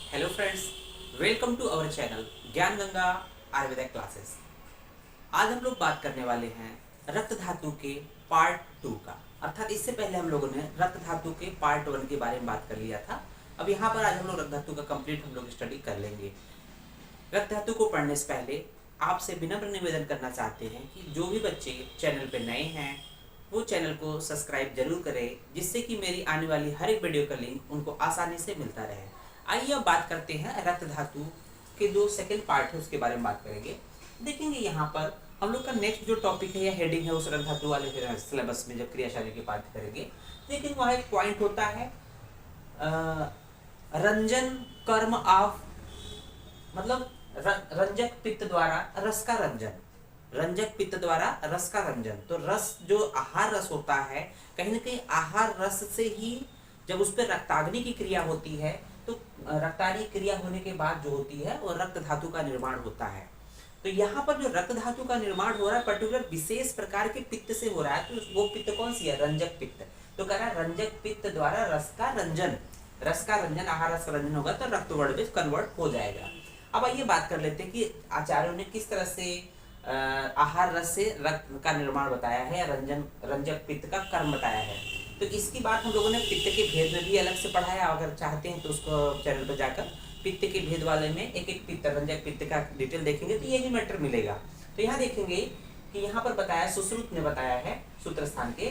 Hello friends, welcome to our channel Gyan Ganga Ayurvedic classes. आज हम लोग बात करने वाले हैं रक्त धातु के पार्ट 2 का। अर्थात इससे पहले हम लोगों ने रक्त धातु के पार्ट 1 के बारे में बात कर लिया था। अब यहाँ पर आज हम लोग रक्त धातु का कंप्लीट हम लोग स्टडी कर लेंगे। रक्त धातु को पढ़ने से पहले आपसे विनम्र निवेदन करना चाहते हैं कि जो भी बच्चे चैनल पर नए हैं वो चैनल को सब्सक्राइब जरूर करें, जिससे कि मेरी आने वाली हर एक वीडियो का लिंक उनको आसानी से मिलता रहे। आइए अब बात करते हैं रक्त धातु के जो सेकंड पार्ट है उसके बारे में बात करेंगे। देखेंगे यहाँ पर हम लोग का नेक्स्ट जो टॉपिक है या हेडिंग है उस रक्त धातु वाले सिलेबस में जब क्रियाशाली की बात करेंगे, लेकिन वहाँ एक पॉइंट होता है रंजन कर्म ऑफ, मतलब रंजक पित्त द्वारा रस का रंजन। रंजक पित्त द्वारा रस का रंजन, तो रस जो आहार रस होता है, कहीं ना कहीं आहार रस से ही जब उस पर रक्ताग्नि की क्रिया होती है तो रक्ताग्नि क्रिया होने के बाद जो होती है वो रक्त धातु का निर्माण होता है। तो यहाँ पर जो रक्त धातु का निर्माण हो रहा है पर्टिकुलर विशेष प्रकार के पित्त से हो रहा है, तो वो पित्त कौन सी है? रंजक पित्त। तो कह रहा है रंजक पित्त द्वारा रस का रंजन। रस का रंजन, आहार रस का रंजन होगा तो रक्त वर्ण में कन्वर्ट हो जाएगा। अब आइए बात कर लेते हैं कि आचार्यों ने किस तरह से आहार रस से रक्त का निर्माण बताया है या रंजक पित्त का कर्म बताया है। तो इसकी बात हम लोगों ने पित्त के भेद में भी अलग से पढ़ा है। अगर चाहते हैं तो उसको चैनल पर जाकर पित्त के भेद वाले में एक एक पित्त, रंजक पित्त का डिटेल देखेंगे तो ये भी मैटर मिलेगा। तो यहाँ देखेंगे कि यहाँ पर बताया, सुश्रुत ने बताया है सूत्र स्थान के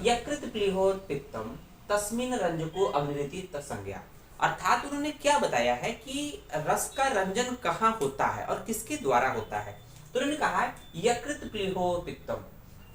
यकृत प्लीहोर पित्तम तस्मिन रंजको अग्निरिति संज्ञा। अर्थात उन्होंने क्या बताया है कि रस का रंजन कहाँ होता है और किसके द्वारा होता है। तो उन्होंने कहा है यकृत प्लीहोर पित्तम,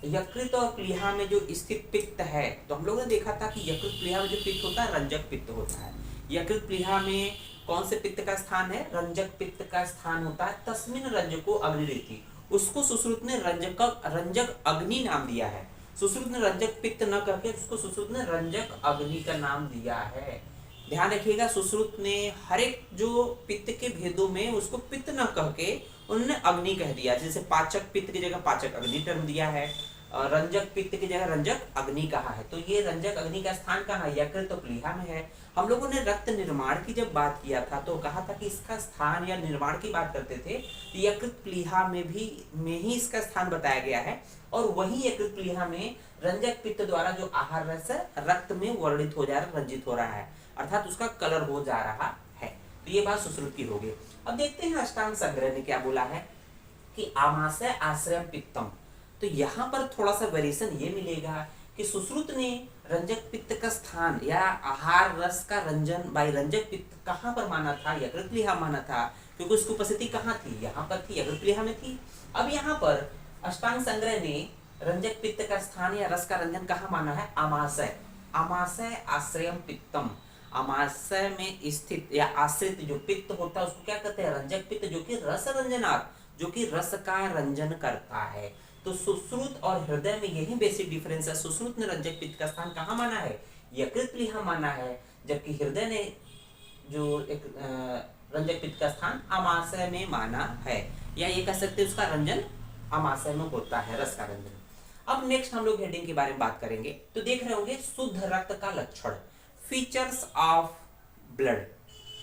यकृत और प्लीहा में जो स्थित पित्त है। तो हम लोगों ने देखा था कि यकृत प्लीहा में जो पित्त होता है रंजक पित्त होता है। यकृत प्लीहा में कौन से पित्त का स्थान है? रंजक पित्त का स्थान होता है। तस्मिन रंजको अग्निरिति, उसको सुश्रुत ने रंजक अग्नि नाम दिया है। सुश्रुत ने रंजक पित्त न करके उसको सुश्रुत ने रंजक अग्नि का नाम दिया है। ध्यान रखिएगा, सुश्रुत ने हर एक जो पित्त के भेदों में उसको पित्त न कह के उन्होंने अग्नि कह दिया। जैसे पाचक पित्त की जगह पाचक अग्नि टर्म दिया है, रंजक पित्त की जगह रंजक अग्नि कहा है। तो ये रंजक अग्नि का स्थान कहाँ है? यकृत तो प्लीहा में है। हम लोगों ने रक्त निर्माण की जब बात किया था तो कहा था कि इसका स्थान या निर्माण की बात करते थे, यकृत प्लीहा में ही इसका स्थान बताया गया है। और वही यकृत प्लीहा में रंजक पित्त द्वारा जो आहार रस रक्त में वर्णित हो जा रहा, रंजित हो रहा है, अर्थात उसका कलर हो जा रहा है। तो ये बात सुश्रुत की हो गई। अब देखते हैं अष्टांग संग्रह ने क्या बोला है कि आमाशय आश्रय पित्तम। तो यहाँ पर थोड़ा सा वेरिएशन ये मिलेगा कि सुश्रुत ने रंजक पित्त का स्थान या आहार रस का रंजन बाई रंजक पित्त कहाँ पर माना था? यकृत प्लीहा माना था, क्योंकि उसकी उपस्थिति कहाँ थी? यहाँ पर थी, यकृत प्लीहा में थी। अब यहाँ पर अष्टांग संग्रह ने रंजक पित्त का स्थान या रस का रंजन कहाँ माना है? आमाशय, आमाशय आश्रयम पित्तम। आमाशय में स्थित या आश्रित जो पित्त होता है उसको क्या कहते हैं? रंजक पित्त, जो कि रस रंजनात्, जो कि रस का रंजन करता है। तो सुश्रुत और हृदय में यही बेसिक डिफरेंस है। सुश्रुत ने रंजक पित्त का स्थान कहाँ माना है? यकृत प्लीहा माना है, जबकि हृदय ने जो एक रंजक पित्त का स्थान आमाशय में माना है, या ये कह सकते हैं उसका रंजन आमाशय में होता है, रस का रंजन। अब नेक्स्ट हम लोग हेडिंग के बारे में बात करेंगे। तो देख रहे होंगे शुद्ध रक्त का लक्षण, फीचर्स ऑफ ब्लड।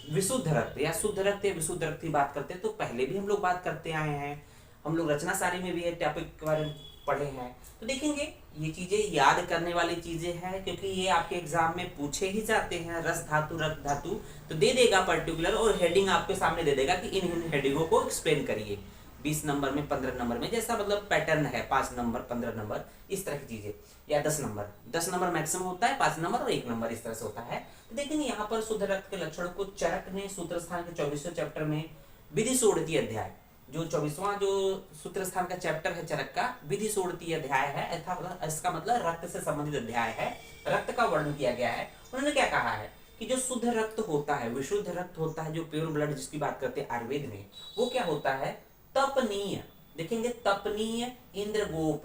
विशुद्ध रक्त या शुद्ध रक्त या विशुद्ध रक्त की बात करते हैं तो पहले भी हम लोग बात करते आए हैं, हम लोग रचना सारी में भी ये टॉपिक के बारे में पढ़े हैं। तो देखेंगे ये चीजें याद करने वाली चीजें हैं, क्योंकि ये आपके एग्जाम में पूछे ही जाते हैं। रस धातु रक्त धातु तो दे देगा पर्टिकुलर, और हेडिंग आपके सामने दे देगा कि इन हेडिंगों को एक्सप्लेन करिए। 20 नंबर में, 15 नंबर में, जैसा मतलब पैटर्न है, 5 नंबर 15 नंबर इस तरह की चीजें, या 10 नंबर मैक्सिमम होता है, 5 नंबर और 1 नंबर इस तरह से होता है। तो देखेंगे यहाँ पर शुद्ध रक्त के लक्षण को चरक ने सूत्र स्थान के 24वें चैप्टर में विधि सोड़ती अध्याय, जो 24वां जो सूत्र स्थान का चैप्टर है चरक का, विधि सोड़ती अध्याय है, इसका मतलब रक्त से संबंधित अध्याय है, रक्त का वर्णन किया गया है। उन्होंने क्या कहा है कि जो शुद्ध रक्त होता है, विशुद्ध रक्त होता है, जो प्योर ब्लड जिसकी बात करते हैं आयुर्वेद में, वो क्या होता है? तपनीय। देखेंगे तपनीय इंद्रगोप।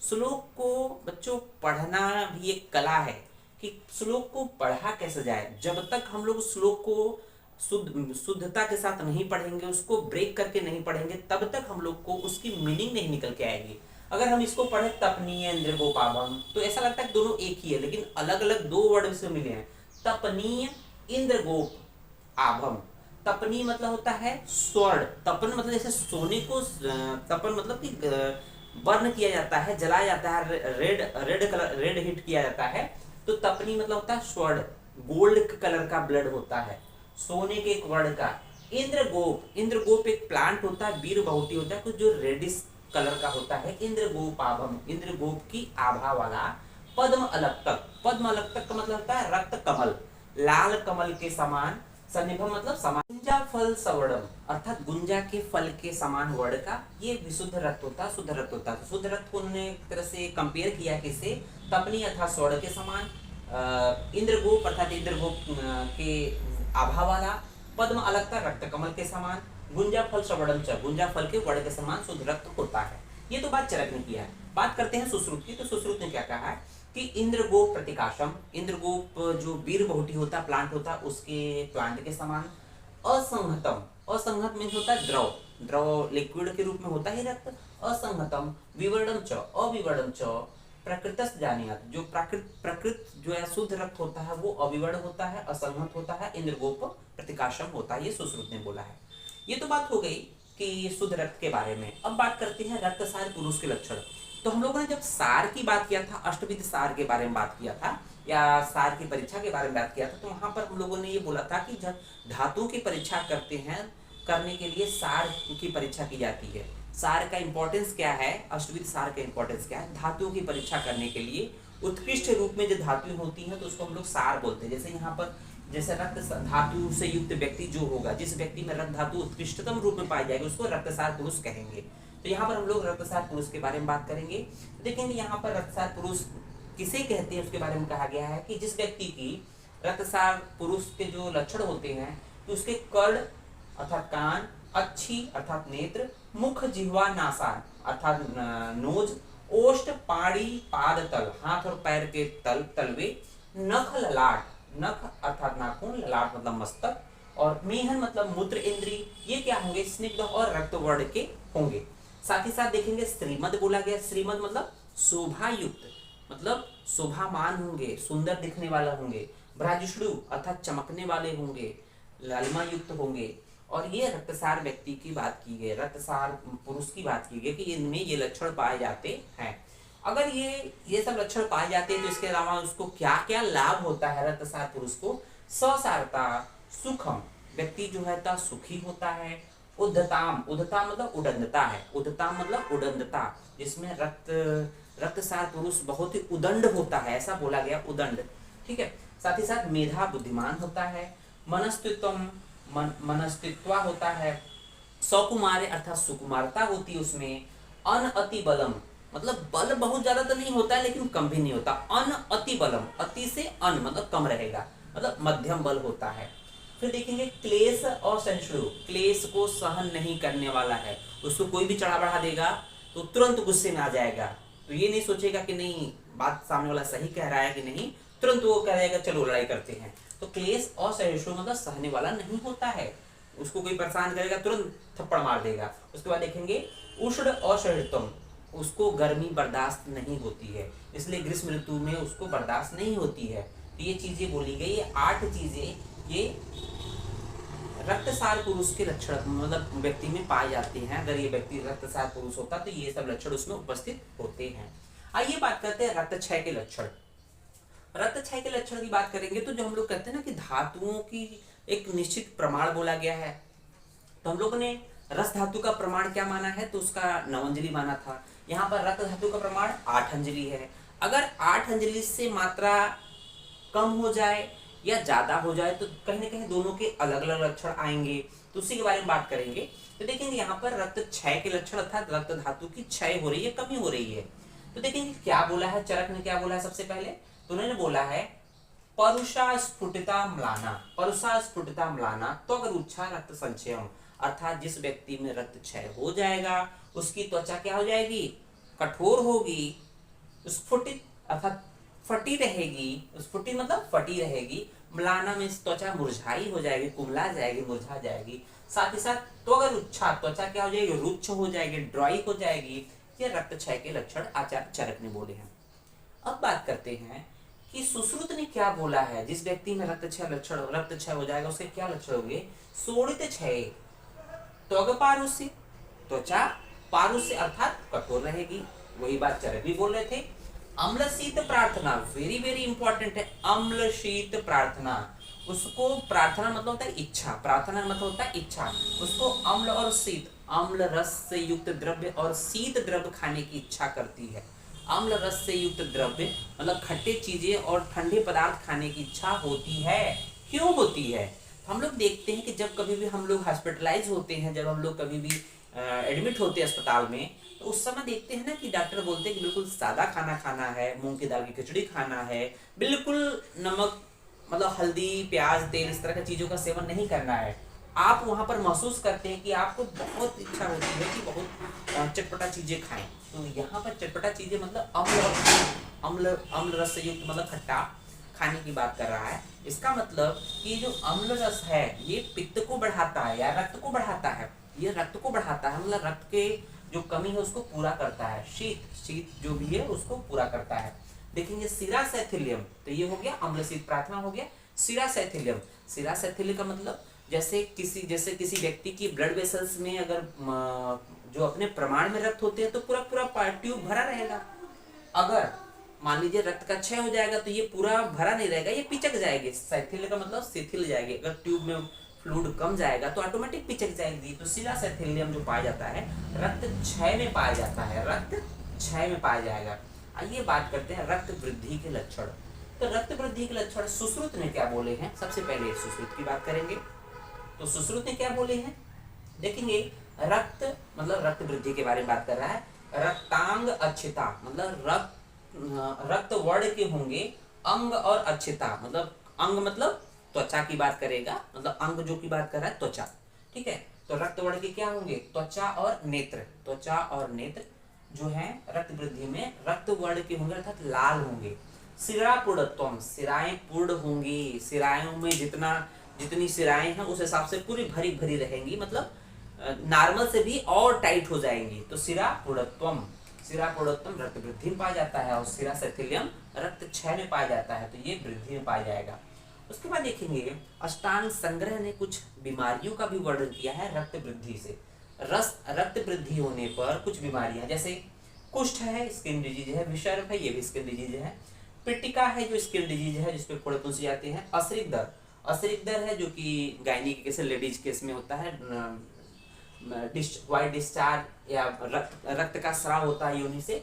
श्लोक को बच्चों पढ़ना भी एक कला है कि श्लोक को पढ़ा कैसे जाए। जब तक हम लोग श्लोक को शुद्धता के साथ नहीं पढ़ेंगे, उसको ब्रेक करके नहीं पढ़ेंगे, तब तक हम लोग को उसकी मीनिंग नहीं निकल के आएगी। अगर हम इसको पढ़े तपनीय इंद्रगोपाभम तो ऐसा लगता है दोनों एक ही है, लेकिन अलग अलग दो वर्ड से मिले हैं। तपनीय इंद्रगोप, आभम। तपनी मतलब होता है स्वर्ण। तपन मतलब जैसे सोने को तपन मतलब कि बर्न किया जाता है, जलाया जाता है, red red colour, red heat किया जाता है। तो तपनी मतलब होता है स्वर्ण, गोल्ड कलर का ब्लड होता है, सोने के एक वर्ण का। इंद्रगोप, इंद्रगोप एक प्लांट होता है, वीर बहुटी होता है, कुछ जो रेडिश कलर का होता है। इंद्रगोप आभम, इंद्रगोप की आभा वाला। पद्म अलक्तक, पद्म अलक्तक का मतलब होता है रक्त कमल, लाल कमल के समान। सन्निभम मतलब समान। गुंजा फल सवर्णम, अर्थात गुंजा के फल के समान वर्ण का ये विशुद्ध रक्त होता है, शुद्ध रक्त होता है। तो शुद्ध रक्त को उन्होंने एक तरह से कंपेयर किया किससे? तपनी अर्थात स्वर्ण के समान, इंद्रगोप अर्थात इंद्रगोप के आभा वाला, पद्म अलग रक्त कमल के समान, गुंजा फल सवर्णम च, गुंजा फल के वर्ण के समान शुद्ध रक्त होता है। ये तो बात चरक ने किया है। बात करते हैं सुश्रुत की। तो सुश्रुत ने क्या कहा है कि इंद्रगोप प्रतिकाशम, इंद्रगोप जो वीर बहुटी होता है, प्लांट होता है, उसके प्लांट के समान। असंहतम, असंहत मीन्स होता है द्रव, द्रव लिक्विड के रूप में होता है रक्त। असंहतम विवर्णम च, अविवर्णम च प्रकृतस जानियात, जो प्रकृत जो है शुद्ध रक्त होता है वो अविवर्ण होता है, असंहत होता है, इंद्रगोप प्रतिकाशम होता है। ये सुश्रुत ने बोला है। ये तो बात हो गई कि शुद्ध रक्त के बारे में। अब बात करते हैं रक्तसार पुरुष के लक्षण। तो हम लोगों ने जब सार की बात किया था, अष्टविध सार के बारे में बात किया था, या सार की परीक्षा के बारे में बात किया था, तो वहां पर हम लोगों ने ये बोला था कि जब धातु की परीक्षा करते हैं, करने के लिए सार की परीक्षा की जाती है। सार का इंपॉर्टेंस क्या है, अष्टविध सार का इंपॉर्टेंस क्या है? धातुओं की परीक्षा करने के लिए उत्कृष्ट रूप में जो धातु होती है तो उसको हम लोग सार बोलते हैं। जैसे यहाँ पर जैसे रक्त धातु से युक्त व्यक्ति जो होगा, जिस व्यक्ति में रक्त धातु उत्कृष्टतम रूप में पाई जाएगी, उसको रक्तसार पुरुष कहेंगे। तो यहाँ पर हम लोग रक्तसार पुरुष के बारे में बात करेंगे। देखेंगे यहाँ पर रक्तसार पुरुष किसे कहते हैं उसके बारे में कहा गया है कि जिस व्यक्ति की रक्तसार पुरुष के जो लक्षण होते हैं तो उसके कर्ण अर्थात कान, अच्छी अर्थात नेत्र, मुख जिह्वा नासान अर्थात नोज, ओष्ठ पाड़ी पाद तल हाथ और पैर के तलवे, नख ललाट, नख अर्थात नाखून, ललाट मतलब मस्तक, और मेहन मतलब मूत्र इंद्री, ये क्या होंगे? स्निग्ध और रक्त वर्ण के होंगे। साथ ही साथ देखेंगे श्रीमद बोला गया। श्रीमद मतलब शोभा युक्त, मतलब शोभामान होंगे, सुंदर दिखने वाला होंगे। भ्राजुष्णु अर्थात चमकने वाले होंगे, लालिमा युक्त होंगे। और ये रक्तसार व्यक्ति की बात की गई, रक्तसार पुरुष की बात की गई कि इनमें ये लक्षण पाए जाते हैं। अगर ये सब लक्षण पाए जाते हैं तो इसके अलावा उसको क्या क्या लाभ होता है रक्तसार पुरुष को? ससारता, सुखम, व्यक्ति जो है सुखी होता है। उद्धताम, उद्धता मतलब उदंडता है, उद्धताम मतलब उदंडता, जिसमें रक्तसार पुरुष बहुत ही उदंड होता है, ऐसा बोला गया, उदंड। ठीक है। साथ ही साथ मेधा, बुद्धिमान होता है। मनस्तित्व, मनस्तित्व होता है। सकुमारे अर्थात सुकुमारता होती है उसमें। अन अति बलम मतलब बल बहुत ज्यादा तो नहीं होता है लेकिन कम भी नहीं होता। अन अति बलम, अति से अन मतलब कम रहेगा, मतलब मध्यम बल होता है। फिर देखेंगे क्लेश और सहिष्णु, क्लेश को सहन नहीं करने वाला है, उसको कोई भी चढ़ा बढ़ा देगा तो तुरंत गुस्से में आ जाएगा। तो ये नहीं सोचेगा कि नहीं बात सामने वाला सही कह रहा है कि नहीं, तुरंत वो कह जाएगा चलो लड़ाई करते हैं। तो क्लेश और सहिष्णु मतलब सहने वाला नहीं होता है, उसको कोई परेशान करेगा तुरंत थप्पड़ मार देगा। उसके बाद देखेंगे उष्ण और सहिष्णुतम, उसको गर्मी बर्दाश्त नहीं होती है, इसलिए ग्रीष्म ऋतु में उसको बर्दाश्त नहीं होती है। तो ये चीजें बोली गई, ये 8 चीजें ये रक्तसार पुरुष के लक्षण मतलब व्यक्ति में पाए जाते हैं। अगर ये व्यक्ति रक्तसार पुरुष होता तो ये सब लक्षण उसमें उपस्थित होते हैं। आइए बात करते हैं रक्तक्षय के लक्षण। रक्तक्षय के लक्षण की बात करेंगे तो जो हम लोग कहते हैं ना कि धातुओं की एक निश्चित प्रमाण बोला गया है, तो हम लोगों ने रस धातु का प्रमाण क्या माना है? तो उसका 9 अंजलि माना था। यहाँ पर रक्त धातु का प्रमाण 8 अंजलि है। अगर 8 अंजलि से मात्रा कम हो जाए या ज्यादा हो जाए तो कहीं ना कहीं दोनों के अलग अलग लक्षण आएंगे, तो उसी के बारे में बात करेंगे। तो देखेंगे यहाँ पर रक्त क्षय के लक्षण अर्थात रक्त धातु की क्षय हो रही है, कमी हो रही है। तो देखेंगे क्या बोला है, चरक ने क्या बोला है सबसे पहले, तो उन्होंने बोला है परुषा स्फुटिता म्लाना, परुषा स्फुटिता म्लाना त्वग रुच्छा रक्त संचयम, अर्थात जिस व्यक्ति में रक्त क्षय हो जाएगा उसकी त्वचा क्या हो जाएगी? कठोर होगी, स्फुटित अर्थात फटी रहेगी, स्फुटित मतलब फटी रहेगी, म्लाना में त्वचा मुरझाई हो जाएगी, कुमला जाएगी, मुरझा जाएगी। साथ ही साथ त्वग रुच्छा, त्वचा क्या हो जाएगी? रुक्ष हो जाएगी, ड्राई हो जाएगी। ये रक्त क्षय के लक्षण आचार्य चरक ने बोले हैं। अब बात करते हैं कि सुश्रुत ने क्या बोला है, जिस व्यक्ति में रक्त क्षय हो जाएगा उसके क्या लक्षण होंगे? शोणित क्षय, त्वग पारुष्य, त्वचा पारुष्य अर्थात कठोर रहेगी, वही बात चरक बोल रहे थे। अम्ल शीत प्रार्थना, वेरी वेरी इंपॉर्टेंट है, अम्ल शीत प्रार्थना, उसको प्रार्थना मतलब होता है इच्छा, प्रार्थना मतलब होता है इच्छा, उसको अम्ल और शीत, अम्ल रस से युक्त द्रव्य और शीत द्रव्य खाने की इच्छा करती है। अम्ल रस से युक्त द्रव्य मतलब खट्टे चीजें और ठंडे पदार्थ खाने की इच्छा होती है। क्यों होती है? हम लोग देखते हैं कि जब कभी भी हम लोग हॉस्पिटलाइज होते हैं, जब हम लोग कभी भी एडमिट होते हैं अस्पताल में, तो उस समय देखते हैं ना कि डॉक्टर बोलते हैं कि बिल्कुल सादा खाना खाना है, मूंग की दाल की खिचड़ी खाना है, बिल्कुल नमक मतलब हल्दी प्याज तेल इस तरह की चीजों का सेवन नहीं करना है। आप वहां पर महसूस करते हैं कि आपको बहुत इच्छा होती है कि बहुत चटपटा चीजें खाएं। तो यहाँ पर चटपटा चीजें मतलब अम्ल अम्ल रस से युक्त मतलब खट्टा खाने की बात कर रहा है। इसका मतलब कि जो अम्ल रस है ये पित्त को बढ़ाता है या रक्त को बढ़ाता है, ये रक्त को बढ़ाता है, मतलब रक्त के जो कमी है उसको पूरा करता है, शीत जो भी है उसको पूरा करता है। देखेंगे सिरासैथिलियम, तो ये हो गया अम्ल शीत प्रार्थना हो गया। सिरासैथिलियम, सिरासैथिलियम का मतलब जैसे किसी व्यक्ति की ब्लड वेसल्स में अगर जो अपने प्रमाण में रक्त होते हैं तो पूरा पूरा ट्यूब भरा रहेगा। अगर मान लीजिए रक्त का क्षय हो जाएगा तो ये पूरा भरा नहीं रहेगा, ये पिचक जाएगी। सैथिल का मतलब शिथिल जाएगी, अगर ट्यूब में फ्लूइड कम जाएगा तो ऑटोमेटिक पिचक जाएगी। तो सिरासैथिलियम जो पाया जाता है रक्त क्षय में पाया जाता है, रक्त क्षय में पाया जाएगा। आइए बात करते हैं रक्त वृद्धि के लक्षण। तो रक्त वृद्धि के लक्षण सुश्रुत ने क्या बोले हैं? सबसे पहले सुश्रुत की बात करेंगे। तो सुश्रुत ने क्या बोले हैं देखेंगे। रक्त मतलब रक्त वृद्धि के बारे में बात कर रहा है। रक्तांग अच्छिता मतलब रक्त वर्ण के होंगे, अंग और अच्छिता मतलब अंग मतलब त्वचा की बात करेगा, मतलब अंग जो की बात कर रहा है त्वचा, ठीक है। तो रक्त वर्ण के क्या होंगे? त्वचा और नेत्र, त्वचा और नेत्र जो है रक्त वृद्धि में रक्त वर्ण के होंगे अर्थात लाल होंगे। सिरा पूर्णत्वम, सिराएं पूर्ण होंगी, सिराओं में जितनी सिराएं हैं उस हिसाब से पूरी भरी भरी रहेंगी, मतलब नॉर्मल से भी और टाइट हो जाएंगी। तो सिरा पूर्णत्वम, सिरा पूर्णत्वम रक्त वृद्धि में पाया जाता है और सिरासैथिलियम रक्त क्षय में पाया जाता है, तो ये वृद्धि में पाया जाएगा। उसके बाद देखेंगे अष्टांग संग्रह ने कुछ बीमारियों का भी वर्णन किया है रक्त वृद्धि से। रक्त वृद्धि होने पर कुछ बीमारियां जैसे कुष्ठ है, स्किन डिजीज है, विषर्प है, ये भी स्किन डिजीज है, पिटिका है जो स्किन डिजीज है जिसपे फोड़े फुंसी जाते हैं, असिरिक दर है जो कि गायनी के केस लेडीज केस में होता है, वाइट डिस्चार्ज या रक्त का स्राव होता है योनि से,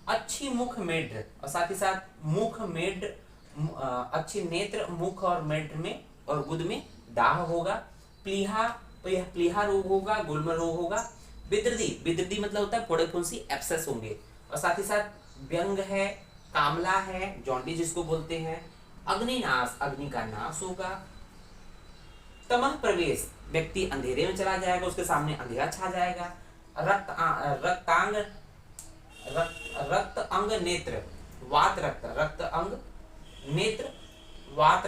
अच्छी मुख मेड और साथ ही साथ मुख मेड अच्छी नेत्र मुख और मेड में और गुद में दाह होगा, प्लीहा रोग होगा, गुल्म रोग होगा, बिदृदी मतलब होता है फोड़े फुंसी एब्सेस होंगे, और साथ ही साथ व्यंग है, कामला है, जॉन्डिस जिसको बोलते हैं, अग्निनाश अग्नि का नाश होगा, तमह प्रवेश व्यक्ति अंधेरे में चला जाएगा, उसके सामने अंधेरा छा जाएगा, रक्त अंग नेत्र वात रक्त अंग नेत्र वात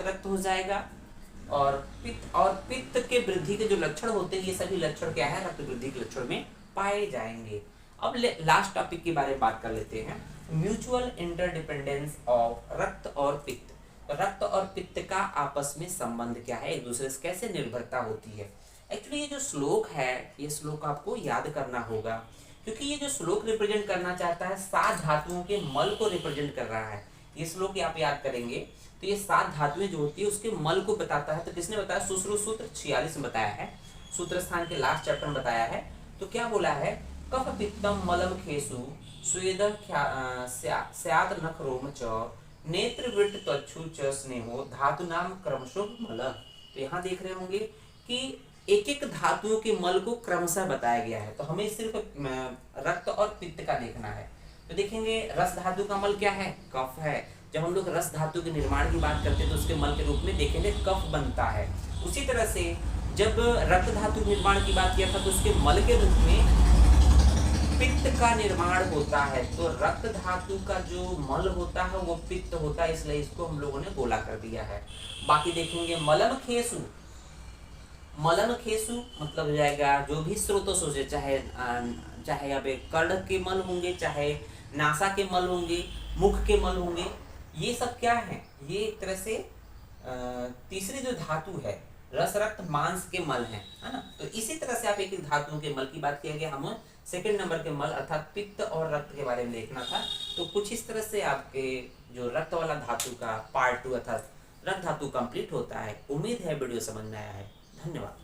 रक्त हो जाएगा, और पित्त के वृद्धि के जो लक्षण होते हैं ये सभी लक्षण क्या है रक्त वृद्धि के लक्षण में पाए जाएंगे। अब लास्ट टॉपिक के बारे में बात कर लेते हैं, म्यूचुअल इंटरडिपेंडेंस ऑफ रक्त और पित्त। रक्त और पित्त का आपस में संबंध क्या है, एक दूसरे से कैसे निर्भरता होती है। एक्चुअली ये जो श्लोक है ये श्लोक आपको याद करना होगा, क्योंकि ये जो श्लोक रिप्रेजेंट करना चाहता है 7 धातुओं के मल को रिप्रेजेंट कर रहा है। ये श्लोक आप याद करेंगे तो ये 7 धातुएं जो होती है उसके मल को बताता है। तो किसने बताया? सुश्रुत सूत्र 46 में बताया है, सूत्र स्थान के लास्ट चैप्टर में बताया है। तो क्या बोला है? कफ पित्तम मलम खेसु स्वेद स्याद नख रोम च नेत्र वृत्त त्वचु च स्नेहो धातु नाम क्रमशः मल। तो यहाँ देख रहे होंगे कि एक एक धातुओं के मल को क्रमशः बताया गया है, तो हमें सिर्फ रक्त और पित्त का देखना है। तो देखेंगे रस धातु का मल क्या है? कफ है। जब हम लोग रस धातु के निर्माण की बात करते हैं तो उसके मल के रूप में देखेंगे कफ बनता है। उसी तरह से जब रक्त धातु निर्माण की बात किया था तो उसके मल के रूप में पित्त का निर्माण होता है। तो रक्त धातु का जो मल होता है वो पित्त होता है, इसलिए इसको हम लोगों ने गोला कर दिया है। बाकी देखेंगे मलम खेसु मतलब हो जाएगा जो भी स्रोतों से, चाहे यहाँ पे कर्ण के मल होंगे, चाहे नासा के मल होंगे, मुख के मल होंगे। ये सब क्या है, ये एक तरह से तीसरी जो धातु है, रस रक्त मांस के मल है ना। तो इसी तरह से आप एक एक धातुओं के मल की बात किया गया, हम सेकंड नंबर के मल अर्थात पित्त और रक्त के बारे में देखना था। तो कुछ इस तरह से आपके जो रक्त वाला धातु का पार्ट 2 अर्थात रक्त धातु कंप्लीट होता है। उम्मीद है वीडियो समझ में आया है। धन्यवाद।